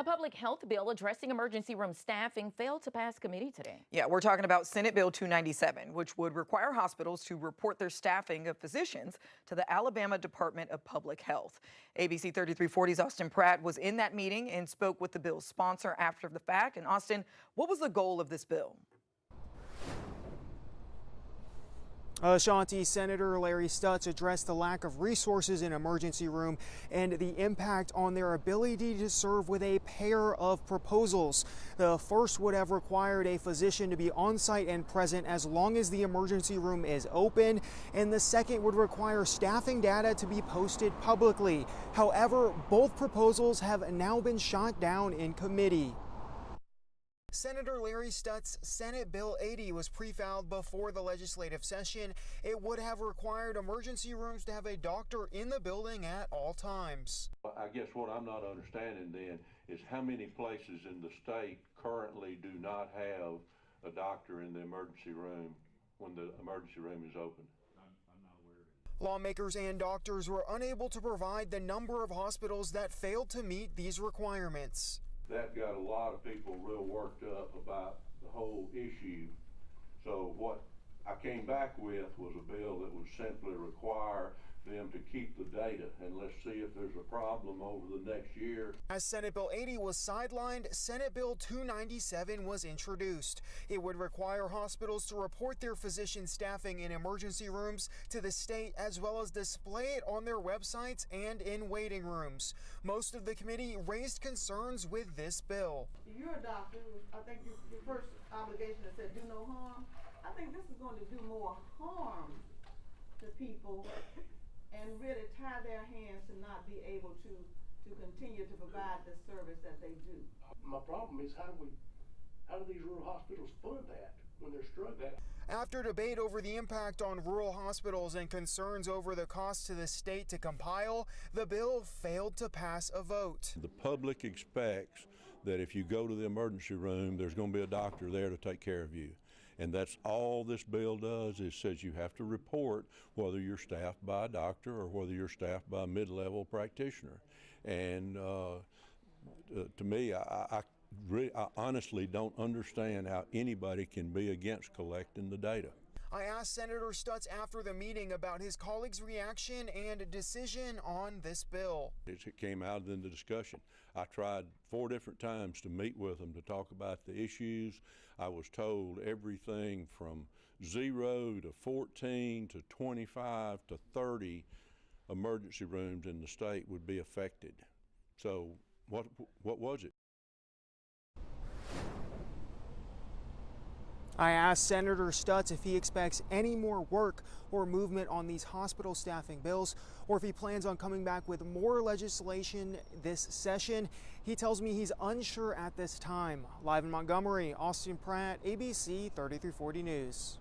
A public health bill addressing emergency room staffing failed to pass committee today. Yeah, we're talking about Senate Bill 297, which would require hospitals to report their staffing of physicians to the Alabama Department of Public Health. ABC 3340's Austin Pratt was in that meeting and spoke with the bill's sponsor after the fact. And Austin, what was the goal of this bill? Shanti, Senator Larry Stutz addressed the lack of resources in emergency room and the impact on their ability to serve with a pair of proposals. The first would have required a physician to be on site and present as long as the emergency room is open, and the second would require staffing data to be posted publicly. However, both proposals have now been shot down in committee. Senator Larry Stutz' Senate Bill 80 was pre-filed before the legislative session. It would have required emergency rooms to have a doctor in the building at all times. I guess what I'm not understanding then is how many places in the state currently do not have a doctor in the emergency room when the emergency room is open. Lawmakers and doctors were unable to provide the number of hospitals that failed to meet these requirements. That got a lot of people real worked up about the whole issue. So what I came back with was a bill that would simply require them to keep the data, and let's see if there's a problem over the next year. As Senate Bill 80 was sidelined, Senate Bill 297 was introduced. It would require hospitals to report their physician staffing in emergency rooms to the state, as well as display it on their websites and in waiting rooms. Most of the committee raised concerns with this bill. You're a doctor. I think your first obligation is to do no harm. I think this is going to do more harm to people and really tie their hands to not be able to continue to provide the service that they do. My problem is how do these rural hospitals fund that when they're struggling? After debate over the impact on rural hospitals and concerns over the cost to the state to compile, the bill failed to pass a vote. The public expects that if you go to the emergency room, there's going to be a doctor there to take care of you. And that's all this bill does, is says you have to report whether you're staffed by a doctor or whether you're staffed by a mid-level practitioner. And to me, I honestly don't understand how anybody can be against collecting the data. I asked Senator Stutz after the meeting about his colleagues' reaction and decision on this bill. It came out in the discussion. I tried 4 different times to meet with them to talk about the issues. I was told everything from 0 to 14 to 25 to 30 emergency rooms in the state would be affected. So what was it? I asked Senator Stutz if he expects any more work or movement on these hospital staffing bills, or if he plans on coming back with more legislation this session. He tells me he's unsure at this time. Live in Montgomery, Austin Pratt, ABC 3340 News.